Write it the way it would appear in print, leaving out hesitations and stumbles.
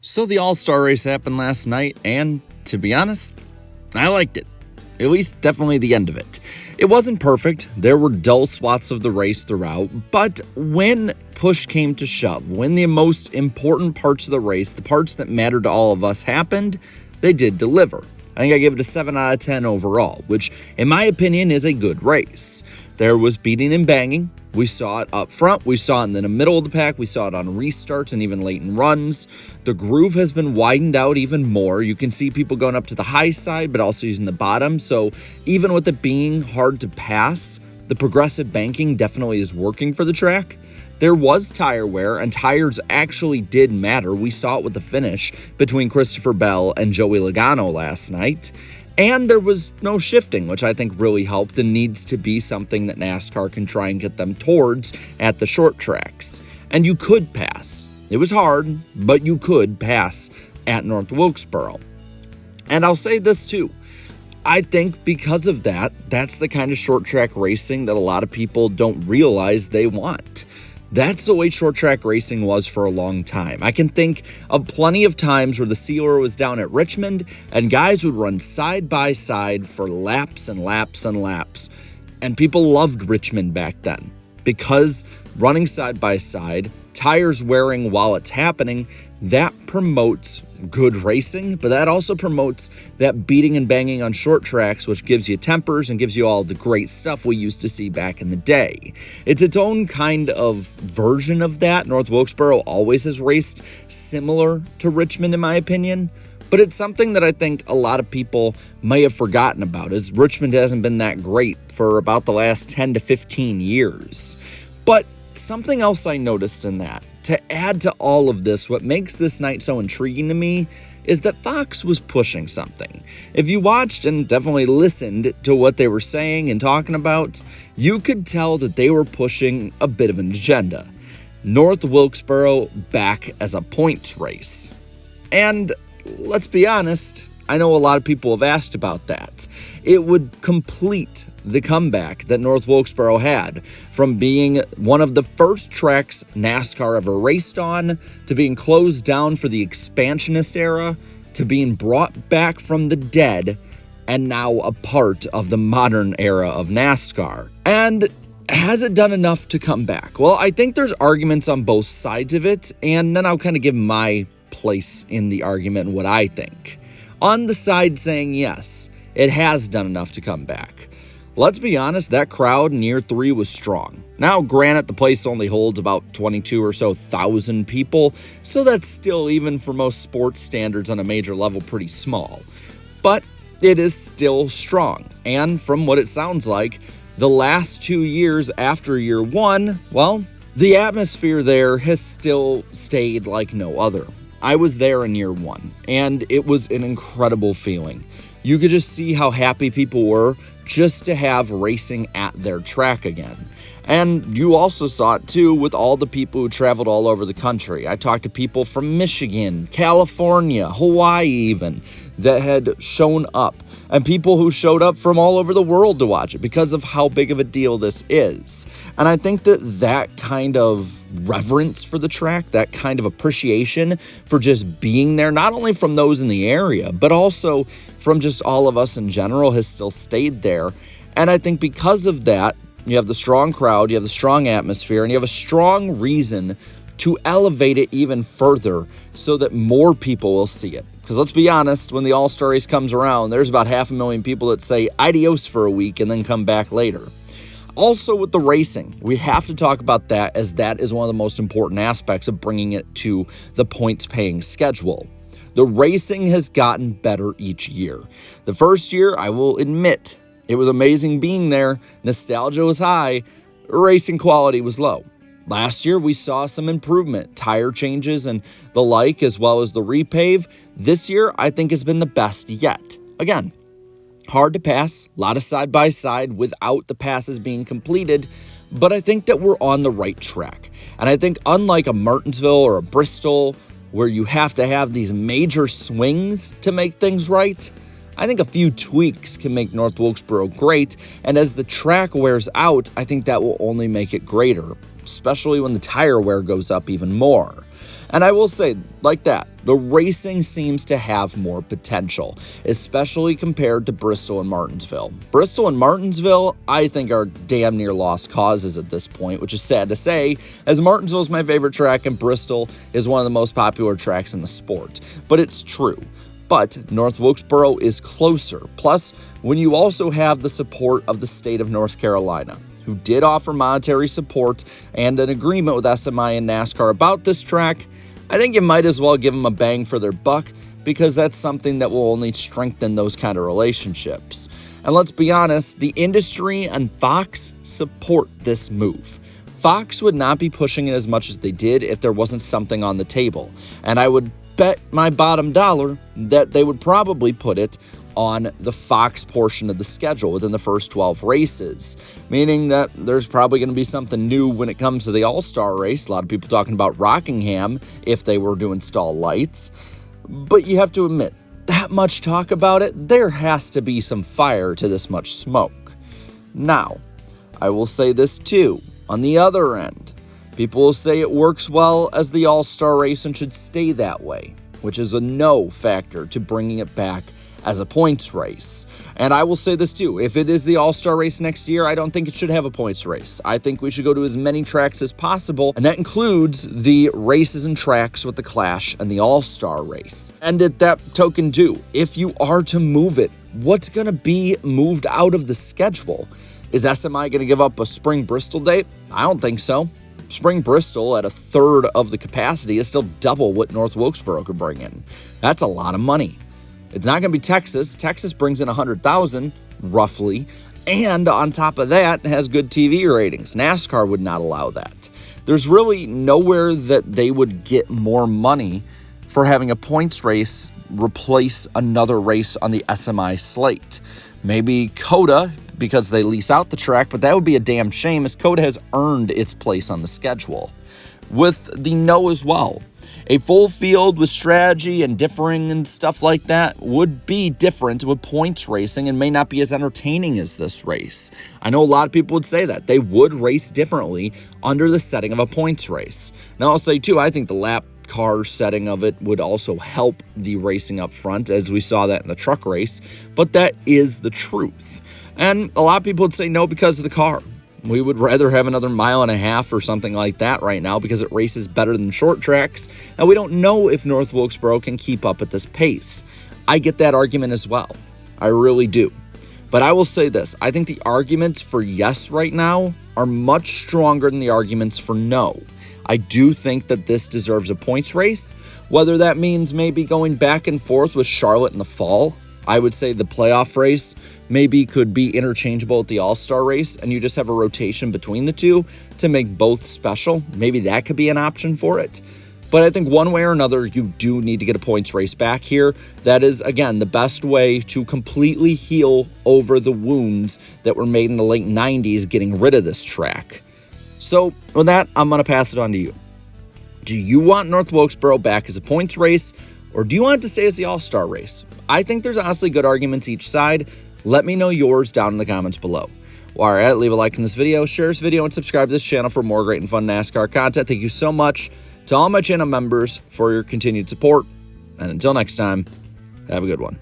So the All-Star race happened last night, and to be honest, I liked it. At least definitely the end of it. It wasn't perfect, there were dull spots of the race throughout, but when push came to shove, when the most important parts of the race, the parts that mattered to all of us happened, they did deliver. I think I gave it a 7 out of 10 overall, which in my opinion is a good race. There was beating and banging. We saw it up front, we saw it in the middle of the pack, we saw it on restarts and even late in runs. The groove has been widened out even more. You can see people going up to the high side, but also using the bottom. So even with it being hard to pass, the progressive banking definitely is working for the track. There was tire wear, and tires actually did matter. We saw it with the finish between Christopher Bell and Joey Logano last night. And there was no shifting, which I think really helped and needs to be something that NASCAR can try and get them towards at the short tracks. And you could pass. It was hard, but you could pass at North Wilkesboro. And I'll say this too. I think because of that, that's the kind of short track racing that a lot of people don't realize they want. That's the way short track racing was for a long time. I can think of plenty of times where the sealer was down at Richmond and guys would run side by side for laps and laps and laps. And people loved Richmond back then because running side by side, tires wearing while it's happening, that promotes good racing, but that also promotes that beating and banging on short tracks, which gives you tempers and gives you all the great stuff we used to see back in the day. It's its own kind of version of that. North Wilkesboro always has raced similar to Richmond, in my opinion, but it's something that I think a lot of people may have forgotten about, as Richmond hasn't been that great for about the last 10 to 15 years. But something else I noticed in that, to add to all of this, what makes this night so intriguing to me is that Fox was pushing something. If you watched and definitely listened to what they were saying and talking about, you could tell that they were pushing a bit of an agenda. North Wilkesboro back as a points race. And let's be honest, I know a lot of people have asked about that. It would complete the comeback that North Wilkesboro had from being one of the first tracks NASCAR ever raced on, to being closed down for the expansionist era, to being brought back from the dead, and now a part of the modern era of NASCAR. And has it done enough to come back? Well, I think there's arguments on both sides of it, and then I'll kind of give my place in the argument and what I think. On the side saying yes, it has done enough to come back. Let's be honest, that crowd in year 3 was strong. Now, granted, the place only holds about 22 or so thousand people, so that's still, even for most sports standards on a major level, pretty small. But it is still strong, and from what it sounds like, the last 2 years after year 1, well, the atmosphere there has still stayed like no other. I was there in year 1, and it was an incredible feeling. You could just see how happy people were just to have racing at their track again. And you also saw it too with all the people who traveled all over the country. I talked to people from Michigan, California, Hawaii even, that had shown up, and people who showed up from all over the world to watch it because of how big of a deal this is. And I think that that kind of reverence for the track, that kind of appreciation for just being there, not only from those in the area, but also from just all of us in general, has still stayed there. And I think because of that, you have the strong crowd, you have the strong atmosphere, and you have a strong reason to elevate it even further so that more people will see it. Because let's be honest, when the All-Star race comes around, there's about 500,000 people that say adios for a week and then come back later. Also with the racing, we have to talk about that, as that is one of the most important aspects of bringing it to the points-paying schedule. The racing has gotten better each year. The first year, I will admit, it was amazing being there. Nostalgia was high. Racing quality was low. Last year, we saw some improvement, tire changes and the like, as well as the repave. This year, I think, has been the best yet. Again, hard to pass, a lot of side-by-side without the passes being completed, but I think that we're on the right track. And I think unlike a Martinsville or a Bristol, where you have to have these major swings to make things right, I think a few tweaks can make North Wilkesboro great, and as the track wears out, I think that will only make it greater. especially when the tire wear goes up even more. And I will say, like that, the racing seems to have more potential, especially compared to Bristol and Martinsville. Bristol and Martinsville, I think, are damn near lost causes at this point, which is sad to say, as Martinsville is my favorite track and Bristol is one of the most popular tracks in the sport. But it's true. But North Wilkesboro is closer. Plus, when you also have the support of the state of North Carolina, who did offer monetary support and an agreement with SMI and NASCAR about this track, I think you might as well give them a bang for their buck, because that's something that will only strengthen those kind of relationships. And let's be honest, the industry and Fox support this move. Fox would not be pushing it as much as they did if there wasn't something on the table. And I would bet my bottom dollar that they would probably put it on the Fox portion of the schedule within the first 12 races, meaning that there's probably going to be something new when it comes to the All-Star race. A lot of people talking about Rockingham if they were to install lights, but you have to admit, that much talk about it, there has to be some fire to this much smoke. Now, I will say this too, on the other end, people will say it works well as the All-Star race and should stay that way, which is a no factor to bringing it back as a points race. And I will say this too, if it is the All-Star race next year, I don't think it should have a points race. I think we should go to as many tracks as possible, and that includes the races and tracks with the Clash and the All-Star race. And at that token too, if you are to move it, what's going to be moved out of the schedule? Is SMI going to give up a Spring Bristol date? I don't think so. Spring Bristol at a third of the capacity is still double what North Wilkesboro could bring in. That's a lot of money. It's not going to be Texas. Texas brings in 100,000, roughly, and on top of that, has good TV ratings. NASCAR would not allow that. There's really nowhere that they would get more money for having a points race replace another race on the SMI slate. Maybe COTA, because they lease out the track, but that would be a damn shame, as COTA has earned its place on the schedule. With the no as well. A full field with strategy and differing and stuff like that would be different with points racing and may not be as entertaining as this race. I know a lot of people would say that. They would race differently under the setting of a points race. Now I'll say too, I think the lap car setting of it would also help the racing up front, as we saw that in the truck race, but that is the truth. And a lot of people would say no because of the car. We would rather have another mile and a half or something like that right now because it races better than short tracks, and we don't know if North Wilkesboro can keep up at this pace. I get that argument as well. I really do. But I will say this. I think the arguments for yes right now are much stronger than the arguments for no. I do think that this deserves a points race, whether that means maybe going back and forth with Charlotte in the fall. I would say the playoff race maybe could be interchangeable with the All-Star race, and you just have a rotation between the two to make both special. Maybe that could be an option for it. But I think one way or another, you do need to get a points race back here. That is, again, the best way to completely heal over the wounds that were made in the late 90s getting rid of this track. So with that, I'm going to pass it on to you. Do you want North Wilkesboro back as a points race, or do you want it to stay as the All-Star race? I think there's honestly good arguments each side. Let me know yours down in the comments below. All right, leave a like in this video, share this video, and subscribe to this channel for more great and fun NASCAR content. Thank you so much to all my channel members for your continued support. And until next time, have a good one.